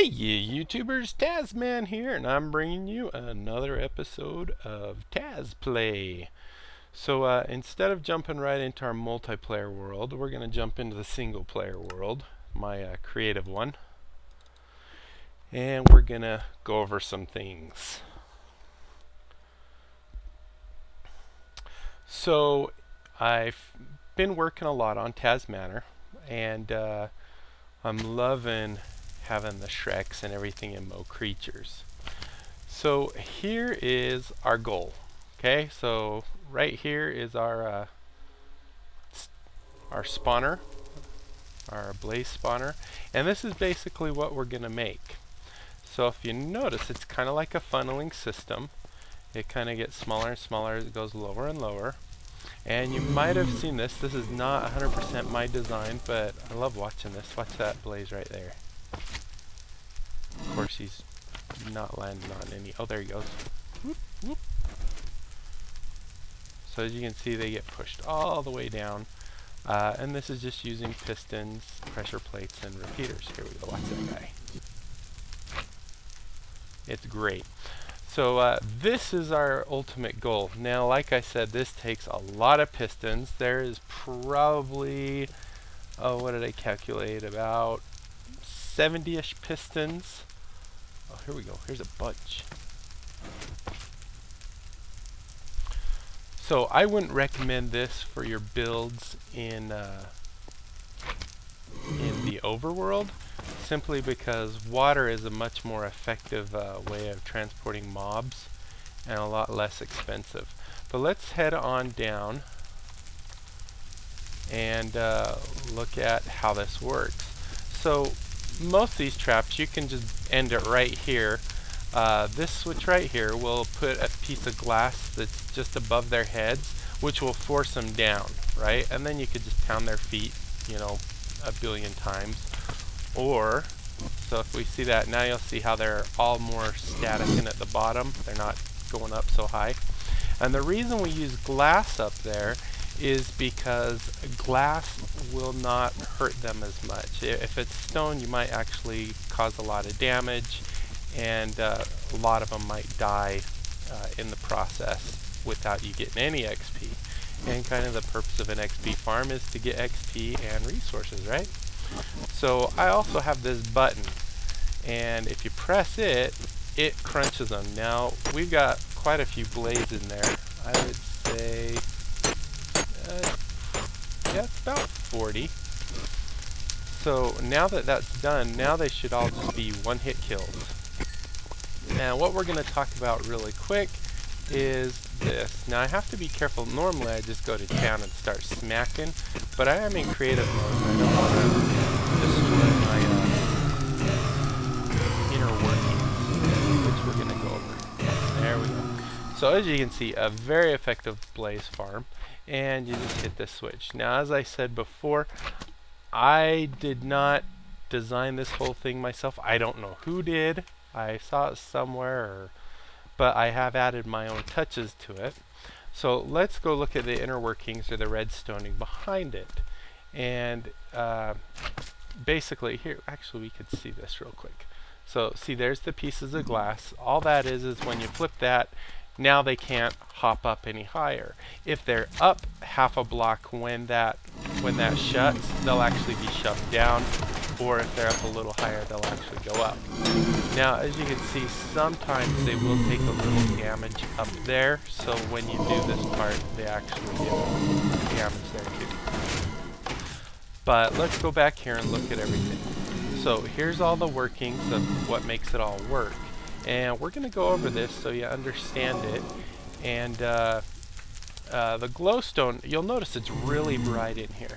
Hey you YouTubers, Tazz Man here, and I'm bringing you another episode of TazzPlay. So instead of jumping right into our multiplayer world, we're going to jump into the single player world, my creative one. And we're going to go over some things. So I've been working a lot on Tazz Manor, and I'm loving having the Shreks and everything in Mo creatures. So here is our goal. Okay, so right here is our spawner, our blaze spawner, and this is basically what we're gonna make. So if you notice, it's kind of like a funneling system. It kind of gets smaller and smaller as it goes lower and lower. And you might have seen this. This is not 100% my design, but I love watching this. Watch that blaze right there. Of course, he's not landing on any. Oh, there he goes. Whoop, whoop. So as you can see, they get pushed all the way down. And this is just using pistons, pressure plates, and repeaters. Here we go. Watch that guy. It's great. So this is our ultimate goal. Now, like I said, this takes a lot of pistons. There is probably, what did I calculate? About 70-ish pistons. Oh, here we go. Here's a bunch. So I wouldn't recommend this for your builds in the overworld, simply because water is a much more effective way of transporting mobs and a lot less expensive. But let's head on down and look at how this works. So most of these traps, you can just end it right here. This switch right here will put a piece of glass that's just above their heads, which will force them down, right? And then you could just pound their feet, you know, a billion times. Or, so if we see that, now you'll see how they're all more static and at the bottom. They're not going up so high. And the reason we use glass up there is because glass will not hurt them as much. If it's stone, you might actually cause a lot of damage, and a lot of them might die in the process without you getting any XP. And kind of the purpose of an XP farm is to get XP and resources, right? So I also have this button, and if you press it, it crunches them. Now we've got quite a few blades in there. I would say yeah, it's about 40. So now that that's done, now they should all just be one-hit kills. Now what we're going to talk about really quick is this. Now I have to be careful. Normally I just go to town and start smacking, but I am in creative mode. I don't want to destroy my inner workings, which we're going to go over. There we go. So as you can see, a very effective blaze farm, and you just hit this switch. Now as I said before, I did not design this whole thing myself. I don't know who did. I saw it somewhere, but I have added my own touches to it. So let's go look at the inner workings or the redstoning behind it. And basically here, actually we could see this real quick. So see, there's the pieces of glass. All that is when you flip that, now they can't hop up any higher. If they're up half a block when that shuts, they'll actually be shoved down. Or if they're up a little higher, they'll actually go up. Now, as you can see, sometimes they will take a little damage up there. So when you do this part, they actually get damage there too. But let's go back here and look at everything. So here's all the workings of what makes it all work. And we're going to go over this so you understand it. And the glowstone, you'll notice it's really bright in here.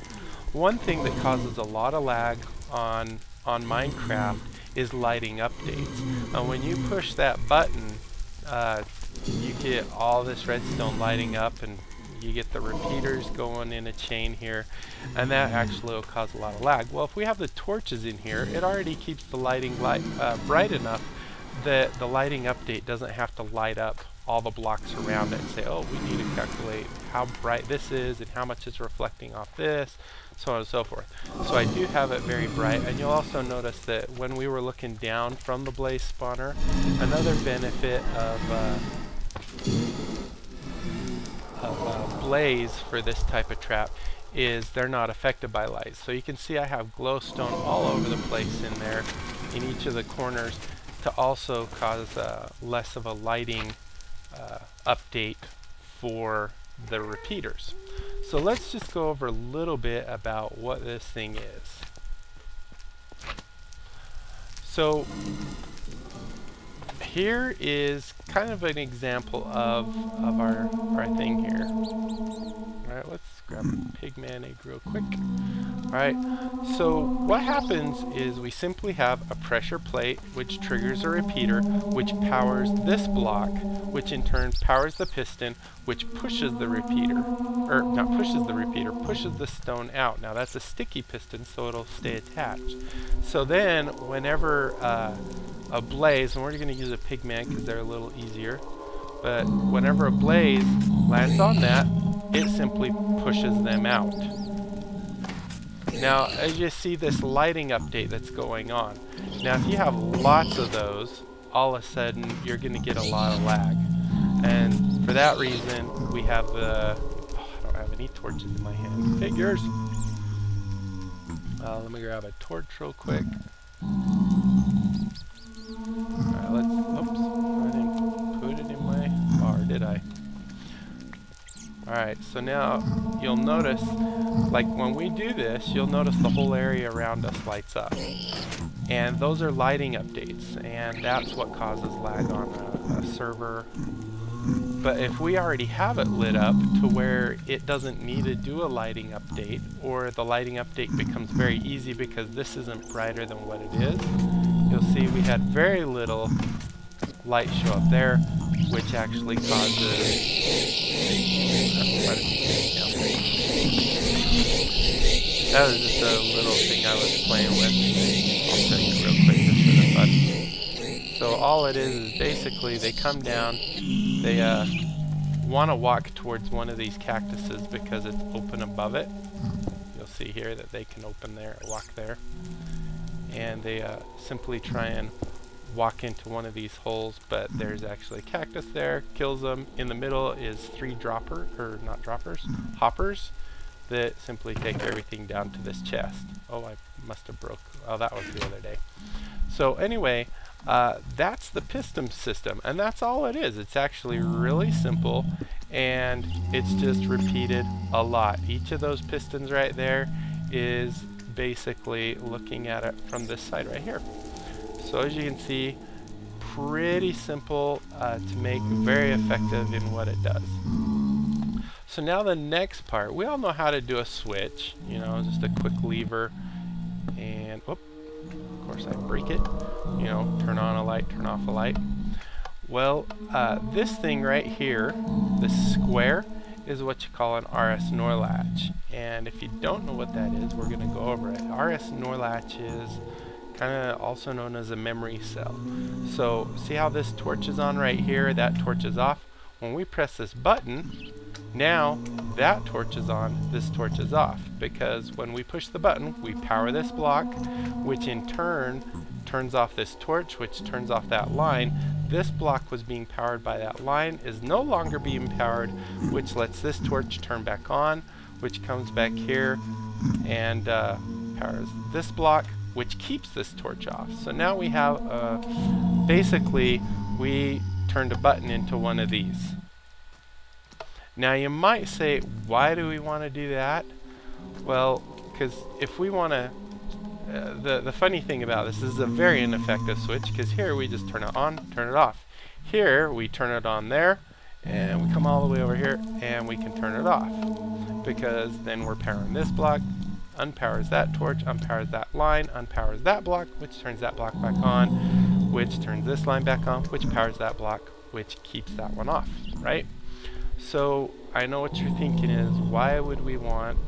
One thing that causes a lot of lag on Minecraft is lighting updates. When you push that button, you get all this redstone lighting up, and you get the repeaters going in a chain here, and that actually will cause a lot of lag. Well, if we have the torches in here, it already keeps the lighting bright enough that the lighting update doesn't have to light up all the blocks around it and say, oh, we need to calculate how bright this is and how much it's reflecting off this, so on and so forth. So I do have it very bright, and you'll also notice that when we were looking down from the blaze spawner, another benefit of blaze for this type of trap is they're not affected by light. So you can see I have glowstone all over the place in there, in each of the corners, to also cause less of a lighting update for the repeaters. So let's just go over a little bit about what this thing is. So here is kind of an example of our thing here. Alright, let's grab a pigman egg real quick. Alright, so what happens is we simply have a pressure plate which triggers a repeater which powers this block, which in turn powers the piston which pushes the repeater, or not pushes the repeater, pushes the stone out. Now that's a sticky piston, so it'll stay attached. So then whenever a blaze, and we're going to use a pigman because they're a little easier, but whenever a blaze lands on that, it simply pushes them out. Now, as you see this lighting update that's going on, now if you have lots of those, all of a sudden you're going to get a lot of lag. And for that reason, we have the... oh, I don't have any torches in my hand. Figures! Let me grab a torch real quick. Alright, let's... oops, I didn't put it in my bar, did I? Alright, so now you'll notice, like when we do this, you'll notice the whole area around us lights up. And those are lighting updates, and that's what causes lag on a server. But if we already have it lit up to where it doesn't need to do a lighting update, or the lighting update becomes very easy because this isn't brighter than what it is, you'll see we had very little light show up there, which actually causes... that was just a little thing I was playing with. I'll show you real quick just for the fun. So all it is basically they come down, they want to walk towards one of these cactuses because it's open above it. You'll see here that they can open there, walk there. And they simply try and walk into one of these holes, but there's actually a cactus there, kills them. In the middle is 3 hoppers that simply take everything down to this chest. Oh, I must have broke. Oh, that was the other day. So anyway, that's the piston system, and that's all it is. It's actually really simple, and it's just repeated a lot. Each of those pistons right there is basically looking at it from this side right here. So as you can see, pretty simple to make, very effective in what it does. So now the next part, we all know how to do a switch, you know, just a quick lever, and of course I break it, you know, turn on a light, turn off a light. Well, this thing right here, this square, is what you call an RS NOR latch. And if you don't know what that is, we're going to go over it. RS NOR latch is kind of also known as a memory cell. So see how this torch is on right here, that torch is off. When we press this button, now that torch is on, this torch is off, because when we push the button, we power this block, which in turn turns off this torch, which turns off that line. This block was being powered by that line, is no longer being powered, which lets this torch turn back on, which comes back here and powers this block, which keeps this torch off. So now we have, basically, we turned a button into one of these. Now you might say, why do we want to do that? Well, because if we want to, the funny thing about this is a very ineffective switch, because here we just turn it on, turn it off. Here we turn it on there, and we come all the way over here, and we can turn it off, because then we're powering this block, unpowers that torch, unpowers that line, unpowers that block, which turns that block back on, which turns this line back on, which powers that block, which keeps that one off, right? So I know what you're thinking is, why would we want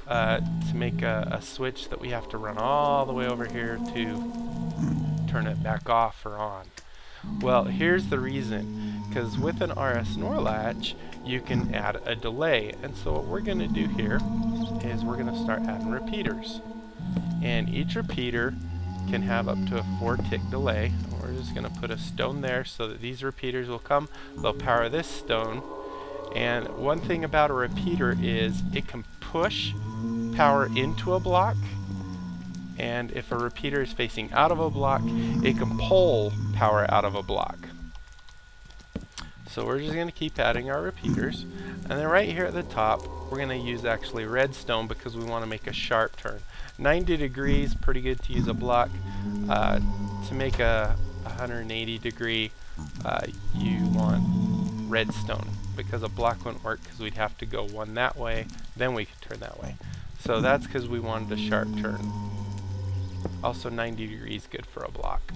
to make a switch that we have to run all the way over here to turn it back off or on? Well, here's the reason. Because with an RS NOR latch, you can add a delay. And so what we're going to do here is we're going to start adding repeaters. And each repeater can have up to a 4-tick delay. We're just going to put a stone there so that these repeaters will come. They'll power this stone. And one thing about a repeater is it can push power into a block. And if a repeater is facing out of a block, it can pull power out of a block. So we're just going to keep adding our repeaters. And then right here at the top, we're going to use actually redstone because we want to make a sharp turn. 90 degrees, pretty good to use a block. To make a 180 degree, you want redstone because a block wouldn't work because we'd have to go one that way, then we could turn that way. So that's because we wanted a sharp turn. Also 90 degrees good for a block.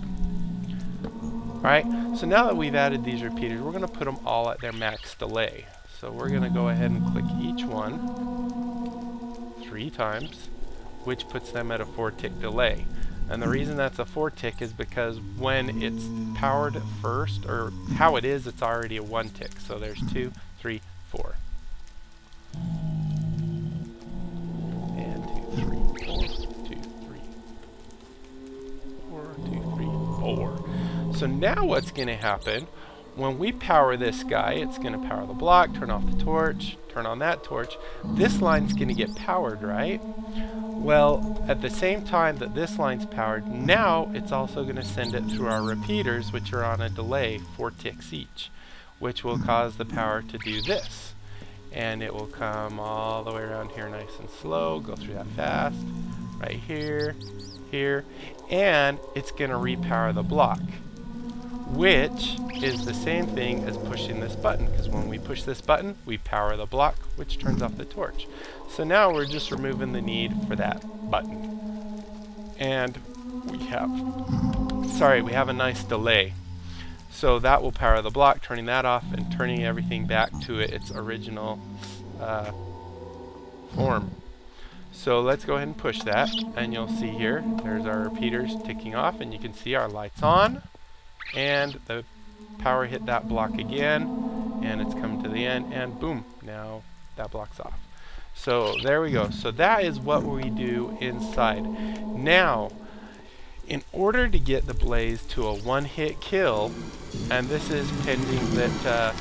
Alright, so now that we've added these repeaters, we're going to put them all at their max delay. So we're going to go ahead and click each one 3 times, which puts them at a 4-tick delay. And the reason that's a 4-tick is because when it's powered first, or how it is, it's already a 1-tick. So there's 2, 3, 4. And 2, 3, 4, 2, 3, 4, 2, 3, 4. So now what's going to happen, when we power this guy, it's going to power the block, turn off the torch, turn on that torch. This line's going to get powered, right? Well, at the same time that this line's powered, now it's also going to send it through our repeaters, which are on a delay, 4 ticks each, which will cause the power to do this. And it will come all the way around here nice and slow, go through that fast, right here, here, and it's going to repower the block, which is the same thing as pushing this button, because when we push this button, we power the block, which turns off the torch. So now we're just removing the need for that button. And we have a nice delay. So that will power the block, turning that off and turning everything back to its original form. So let's go ahead and push that, and you'll see here, there's our repeaters ticking off, and you can see our lights on. And the power hit that block again, and it's come to the end, and boom, now that block's off. So there we go. So that is what we do inside. Now, in order to get the blaze to a 1-hit kill, and this is pending that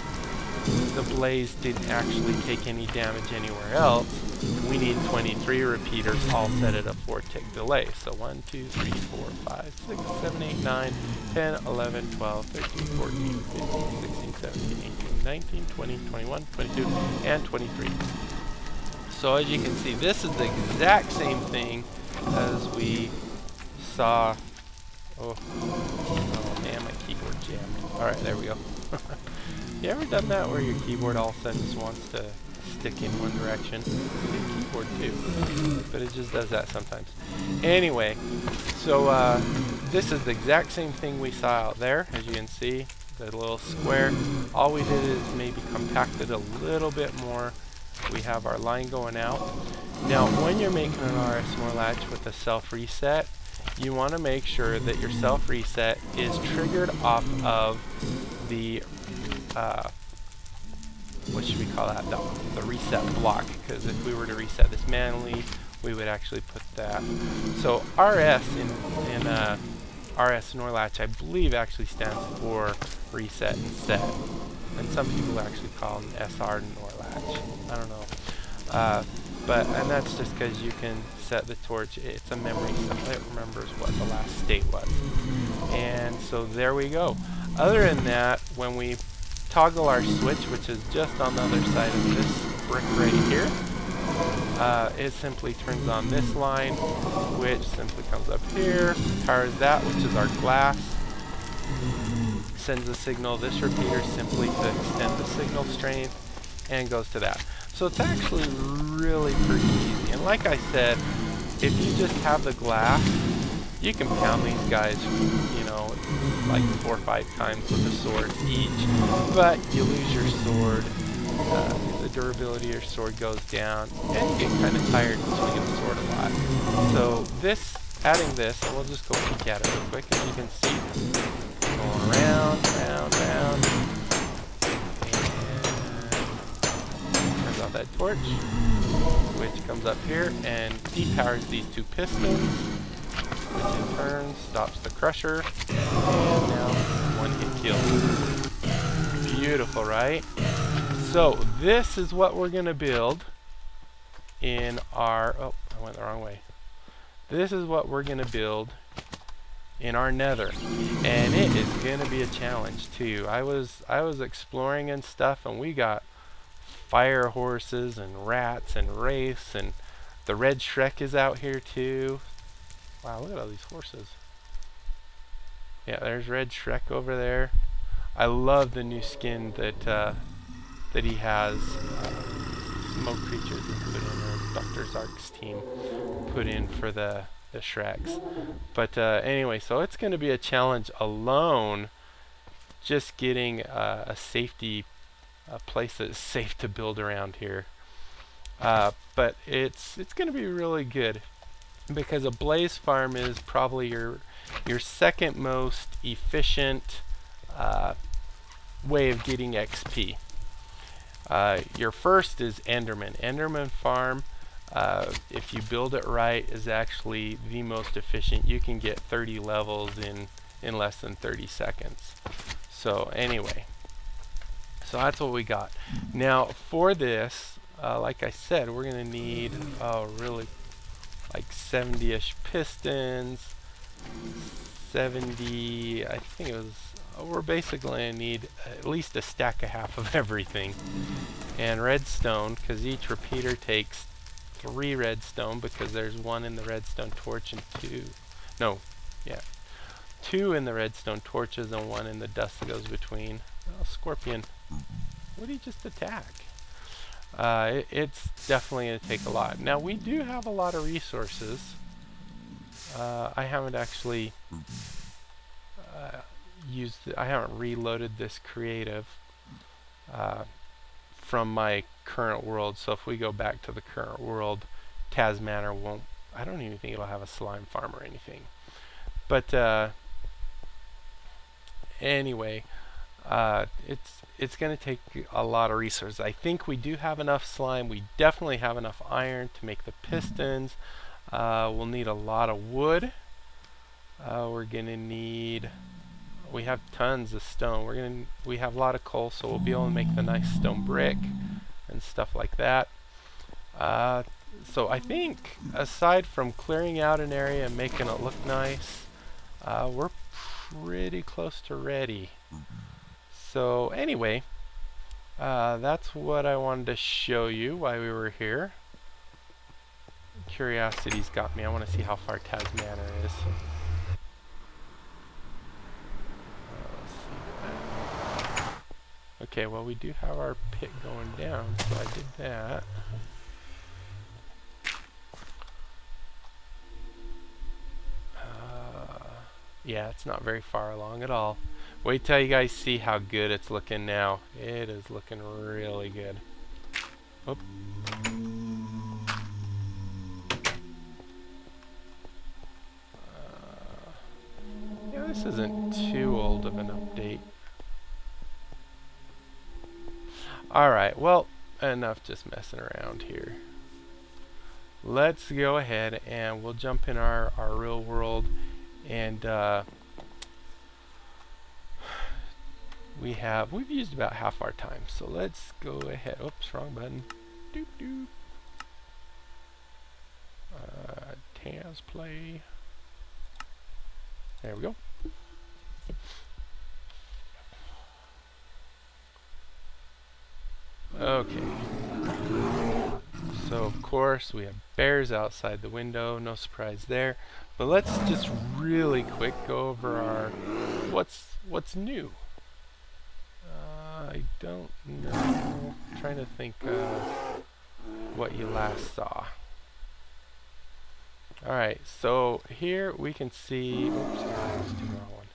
the blaze didn't actually take any damage anywhere else, we need 23 repeaters all set at a 4-tick delay. So 1, 2, 3, 4, 5, 6, 7, 8, 9, 10, 11, 12, 13, 14, 15, 16, 17, 18, 19, 20, 21, 22, and 23. So as you can see, this is the exact same thing as we saw. Oh man, my keyboard jammed. Alright, there we go. You ever done that where your keyboard all of a sudden just wants to stick in one direction? Your keyboard too, but it just does that sometimes. Anyway, so this is the exact same thing we saw out there. As you can see, the little square. All we did is maybe compacted a little bit more. We have our line going out. Now, when you're making an RS NOR latch with a self-reset, you want to make sure that your self-reset is triggered off of the what should we call that? The reset block, because if we were to reset this manually, we would actually put that. So RS in RS NOR latch, I believe, actually stands for reset and set, and some people actually call them SR NOR latch. I don't know, and that's just because you can set the torch. It's a memory stuff. It remembers what the last state was, and so there we go. Other than that, when we toggle our switch, which is just on the other side of this brick right here, it simply turns on this line, which simply comes up here, powers that, which is our glass, sends a signal. This repeater simply to extend the signal strength, and goes to that. So it's actually really pretty easy. And like I said, if you just have the glass, you can pound these guys, you know, like 4 or 5 times with the sword each, but you lose your sword, the durability of your sword goes down, and you get kind of tired swinging the sword a lot. So adding this, and we'll just go peek at it real quick. As you can see, go on round, round, round. And turns off that torch, which comes up here and depowers these two pistons, which in turn stops the crusher. And now one hit kill. Beautiful, right? So this is what we're going to build in our... Oh, I went the wrong way. This is what we're going to build in our nether, and it is going to be a challenge too. I was exploring and stuff, and we got fire horses and rats and wraiths, and the red Shrek is out here too. Wow, look at all these horses. Yeah, there's red Shrek over there. I love the new skin that he has. Smoke creatures put in, or Dr. Zark's team put in for the Shreks. But anyway, so it's going to be a challenge alone, just getting a place that's safe to build around here. But it's going to be really good, because a blaze farm is probably your second most efficient way of getting XP. Your first is Enderman. Enderman farm, if you build it right, is actually the most efficient. You can get 30 levels in less than 30 seconds. So anyway, so that's what we got. Now for this, like I said, we're going to need really like 70-ish pistons, 70, I think it was, we're basically going to need at least a stack of half of everything. And redstone, because each repeater takes 3 redstone, because there's 1 in the redstone torch and 2 in the redstone torches and 1 in the dust that goes between. Oh, Scorpion, what did he just attack? It's definitely going to take a lot. Now we do have a lot of resources. I haven't actually I haven't reloaded this creative from my current world. So if we go back to the current world, Tazz Manor won't, I don't even think it'll have a slime farm or anything. But anyway, it's going to take a lot of resources. I think we do have enough slime. We definitely have enough iron to make the pistons. We'll need a lot of wood. We're going to need... We have tons of stone. We have a lot of coal, so we'll be able to make the nice stone brick and stuff like that. So I think, aside from clearing out an area and making it look nice, we're pretty close to ready. So anyway, that's what I wanted to show you while we were here. Curiosity's got me. I want to see how far Tazz Manor is. Okay, well, we do have our pit going down, so I did that. Yeah, it's not very far along at all. Wait till you guys see how good it's looking now. It is looking really good. Oop. Yeah, this isn't too old of an update. Alright, well, enough just messing around here. Let's go ahead and we'll jump in our real world, and we've used about half our time, so let's go ahead. Oops, wrong button. Doop doop. TazzPlay. There we go. Okay. So of course we have bears outside the window, no surprise there. But let's just really quick go over our what's new. I don't know. I'm trying to think what you last saw. Alright, so here we can see, oops, I was doing the wrong one.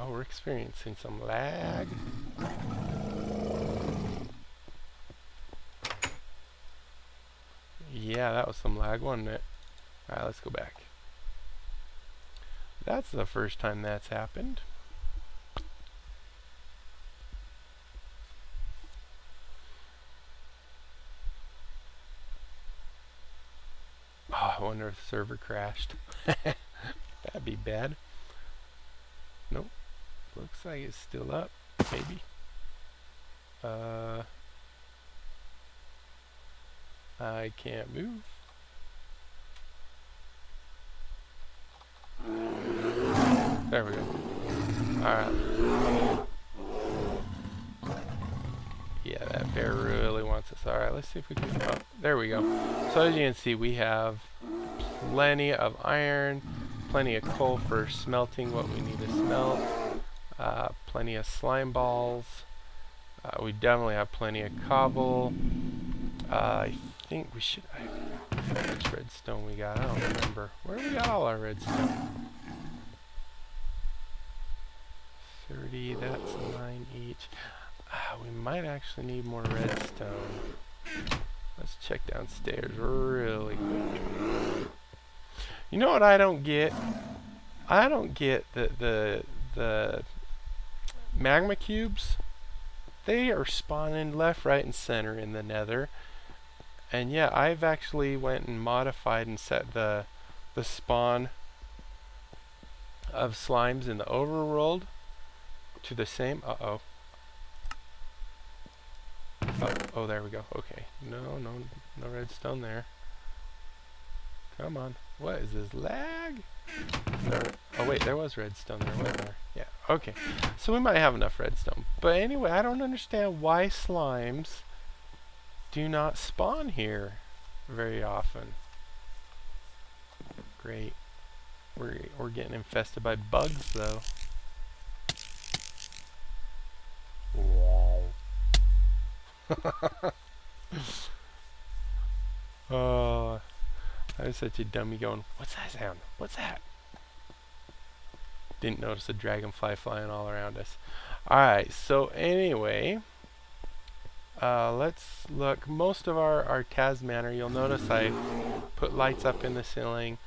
Oh, we're experiencing some lag. Yeah, Yeah, that was some lag, wasn't it? Alright, let's go back. That's the first time that's happened. Oh, I wonder if the server crashed. That'd be bad. Nope. Looks like it's still up. Maybe. I can't move. There we go. Alright. Yeah, that bear really wants us. Alright, let's see if we can... Oh, there we go. So as you can see, we have plenty of iron, plenty of coal for smelting what we need to smelt, plenty of slime balls. We definitely have plenty of cobble. I think we should... How much redstone we got? I don't remember. Where we got all our redstone? 30, that's 9 each. We might actually need more redstone. Let's check downstairs really quick. You know what I don't get? I don't get the magma cubes. They are spawning left, right, and center in the nether. And yeah, I've actually went and modified and set the spawn of slimes in the overworld to the same. Oh, there we go. Okay. No redstone there. Come on. What is this, lag? No. Oh wait, there was redstone there, wasn't there? Yeah, okay. So we might have enough redstone. But anyway, I don't understand why slimes do not spawn here very often. Great. We're getting infested by bugs though. Wow. Oh, I was such a dummy going, what's that sound? What's that? Didn't notice a dragonfly flying all around us. Alright, so anyway, let's look. Most of our Tazz Manor, you'll notice I put lights up in the ceiling.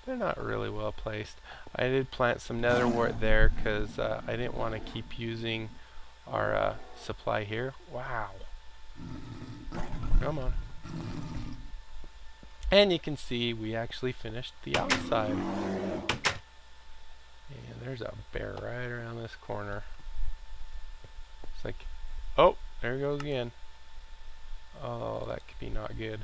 They're not really well placed. I did plant some nether wart there because I didn't want to keep using our supply here. Wow. Come on. And you can see we actually finished the outside. And there's a bear right around this corner. It's like, oh, there it goes again. Oh, that could be not good.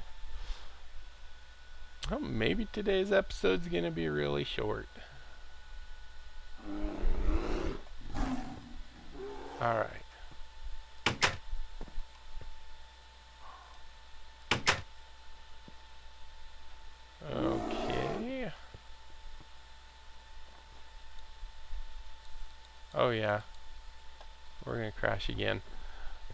Oh, maybe today's episode's gonna be really short. Alright. Okay. Oh yeah. We're gonna crash again.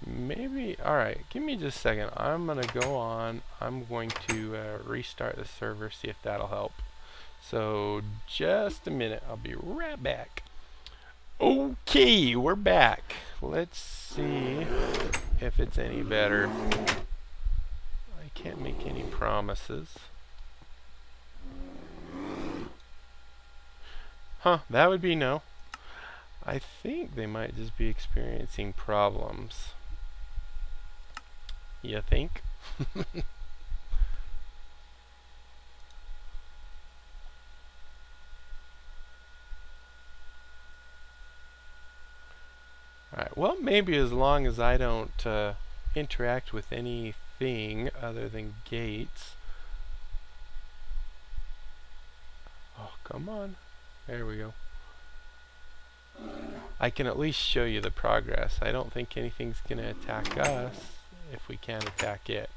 Maybe, alright, give me just a second. I'm gonna go on. I'm going to restart the server, see if that'll help. So, just a minute. I'll be right back. Okay, we're back. Let's see if it's any better. I can't make any promises. Huh, that would be no. I think they might just be experiencing problems. You think? Alright, well, maybe as long as I don't interact with anything other than gates. Oh, come on. There we go. I can at least show you the progress. I don't think anything's going to attack us if we can't attack it.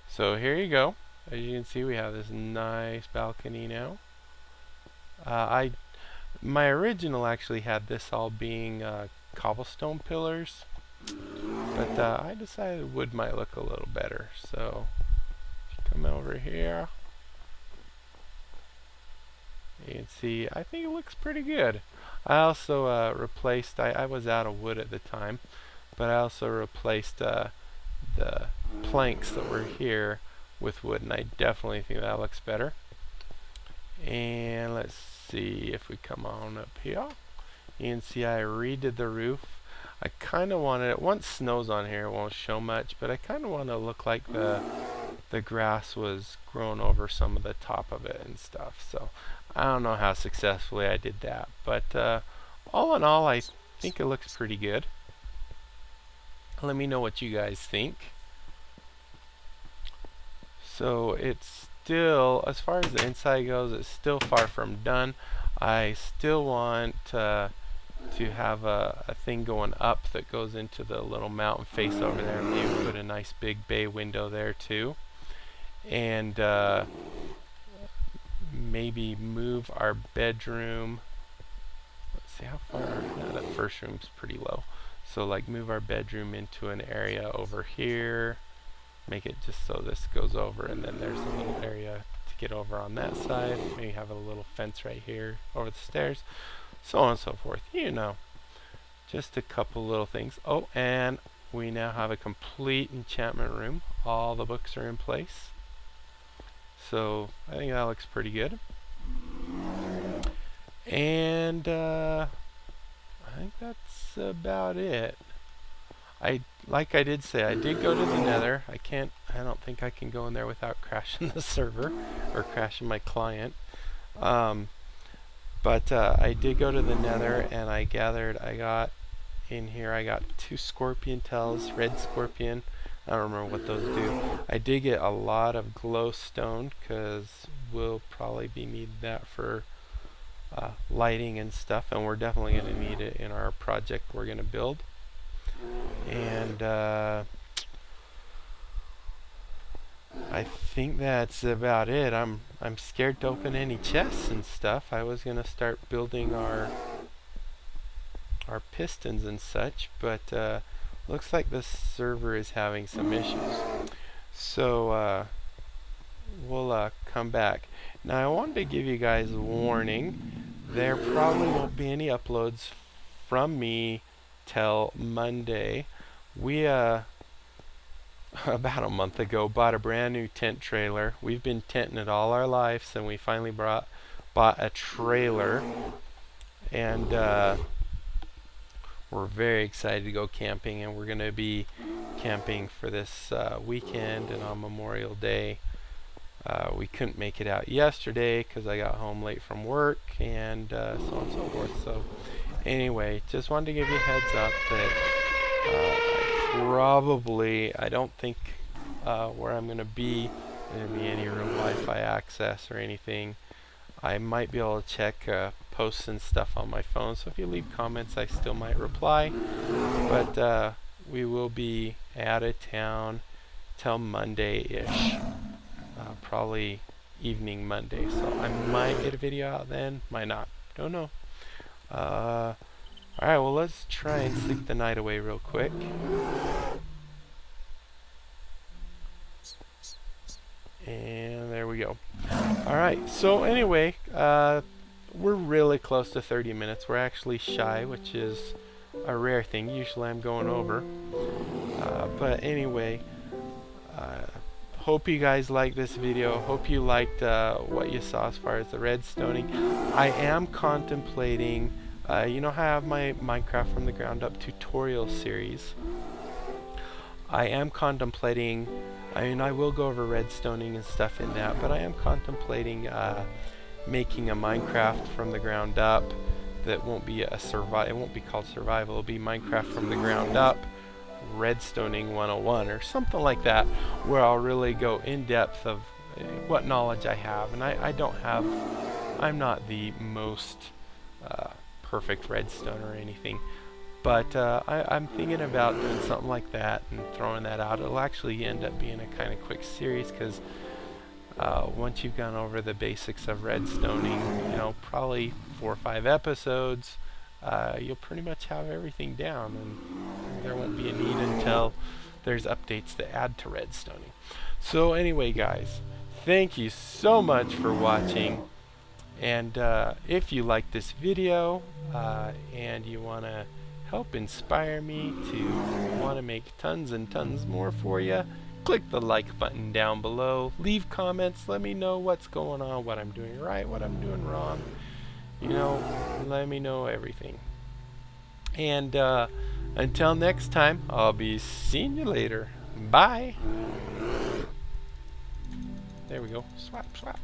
So here you go. As you can see, we have this nice balcony now. My original actually had this all being cobblestone pillars, but I decided wood might look a little better. So if you come over here, you can see I think it looks pretty good. I also replaced, I was out of wood at the time, but I also replaced the planks that were here with wood, and I definitely think that looks better. And let's see if we come on up here. You can see I redid the roof. I kind of wanted it, once snow's on here it won't show much, but I kind of want to look like the grass was grown over some of the top of it and stuff. So I don't know how successfully I did that, but all in all I think it looks pretty good. Let me know what you guys think. So it's still, as far as the inside goes, it's still far from done. I still want to have a thing going up that goes into the little mountain face over there, and maybe put a nice big bay window there too. And maybe move our bedroom. Let's see how far. No, that first room's pretty low. So like move our bedroom into an area over here. Make it just so this goes over, and then there's a little area to get over on that side. Maybe have a little fence right here over the stairs, so on and so forth. You know, just a couple little things. Oh, and we now have a complete enchantment room. All the books are in place. So I think that looks pretty good. And I think that's about it. Like I did say, I did go to the Nether. I don't think I can go in there without crashing the server or crashing my client. But I did go to the Nether, and I got in here, I got 2 scorpion tails, red scorpion. I don't remember what those do. I did get a lot of glowstone, because we'll probably be needing that for lighting and stuff, and we're definitely going to need it in our project we're going to build. And I think that's about it. I'm scared to open any chests and stuff. I was going to start building our pistons and such, but looks like the server is having some issues. So we'll come back. Now I wanted to give you guys a warning. There probably won't be any uploads from me till Monday. We about a month ago bought a brand new tent trailer. We've been tenting it all our lives, and we finally bought a trailer, and we're very excited to go camping, and we're going to be camping for this weekend and on Memorial Day. We couldn't make it out yesterday because I got home late from work, and so on and so forth. So anyway, just wanted to give you a heads up that I don't think where I'm going to be, there's going to be any real Wi-Fi access or anything. I might be able to check posts and stuff on my phone, so if you leave comments I still might reply. But we will be out of town till Monday-ish. Probably evening Monday, so I might get a video out then, might not, don't know. Alright, well, let's try and sleep the night away real quick. And there we go. Alright, so anyway, we're really close to 30 minutes. We're actually shy, which is a rare thing. Usually I'm going over. But anyway, hope you guys liked this video. Hope you liked what you saw as far as the redstoning. I am contemplating, you know how I have my Minecraft from the ground up tutorial series. I am contemplating, I mean, I will go over redstoning and stuff in that, but I am contemplating making a Minecraft from the ground up that won't be a it won't be called survival, it'll be Minecraft from the ground up redstoning 101 or something like that, where I'll really go in depth of what knowledge I have. And I'm not the most perfect redstone or anything, but I'm thinking about doing something like that and throwing that out. It'll actually end up being a kind of quick series, because once you've gone over the basics of redstoning, you know, probably 4 or 5 episodes, you'll pretty much have everything down, and there won't be a need until there's updates that add to redstoning. So anyway, guys, thank you so much for watching, and if you like this video and you want to help inspire me to want to make tons and tons more for you, Click the like button down below. Leave comments. Let me know what's going on, what I'm doing right, what I'm doing wrong. You know, let me know everything. And until next time, I'll be seeing you later. Bye. There we go. Swap, swap.